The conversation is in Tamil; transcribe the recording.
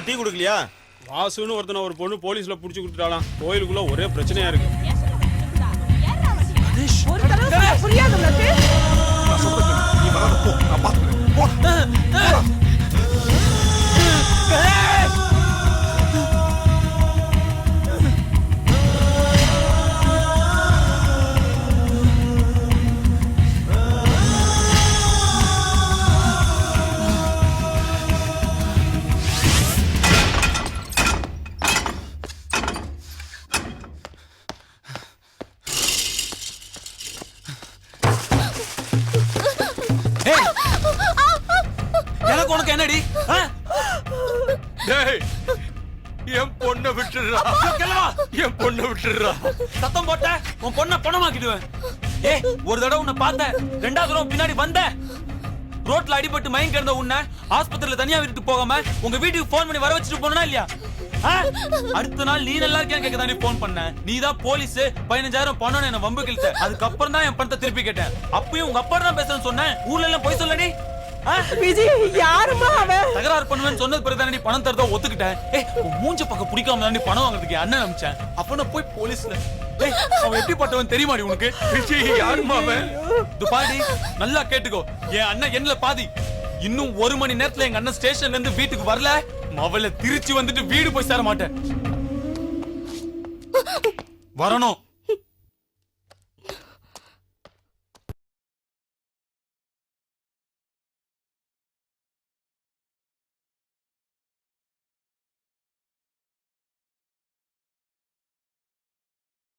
டீ குடுக்கலையா? வாசுன்னு ஒருத்தன ஒரு பொண்ணு போலீஸ்ல புடிச்சு கொடுத்துட்டாலாம். கோயிலுக்குள்ள ஒரே பிரச்சனையா இருக்கு. ஒரு தடவை புரியாது உனக்கு? நான் சொல்றேன், நீ வராத போ, நான் பாத்துக்கிறேன். போ. எனக்கு உனக்கு என்னடி? டேய், என் பொண்ணை விட்டுடுறா. என் பொண்ணை விட்டுடுறா. சத்தம் போட்ட உன் பொண்ணை பணமாக்கிடுவேன். ஒரு தடவை உன்னை பார்த்தேன், ரெண்டாவது தடவை பின்னாடி வந்தேன். ரோட்ல அடிபட்டு மயங்க கிடந்த உன்னை ஆஸ்பத்திரியில தனியா விட்டுட்டு போகாம உங்க வீட்டுக்கு போன் பண்ணி வர வச்சுட்டு போனா இல்லையா? அடுத்த நாள் நீ நல்லா இருக்கியா கேட்க தானே போன் பண்ண. நீ தான் போலீஸ் 15,000 பணம் என்ன வம்பு கிழித்த. அதுக்கப்புறம் தான் என் பணத்தை திருப்பி கேட்டேன். அப்பயும் உங்க அப்பா தான் பேசுறேன்னு சொன்னேன். ஊர்ல எல்லாம் போய் சொல்லடி. விஜய் யாருமா அவன்? தகராறு பண்ணுவேன்னு சொன்னது பிறகு தானே பணம் தரதா ஒத்துக்கிட்டேன். மூஞ்ச பக்கம் பிடிக்காம தானே பணம் வாங்குறதுக்கு அண்ணன் அனுப்பிச்சேன். அப்ப நான் போய் போலீஸ்ல அவன் எப்படிப்பட்டவன் தெரியுமாடி உனக்கு? யாருமா அவன்? பாடி நல்லா கேட்டுக்கோ. என் அண்ணன் என்ன பாதி. இன்னும் 1 மணி நேரத்துல எங்க அண்ணன் ஸ்டேஷன்ல இருந்து வீட்டுக்கு வரல, மவள திருச்சி வந்துட்டு வீடு போய் சேர மாட்டேன். வரணும்.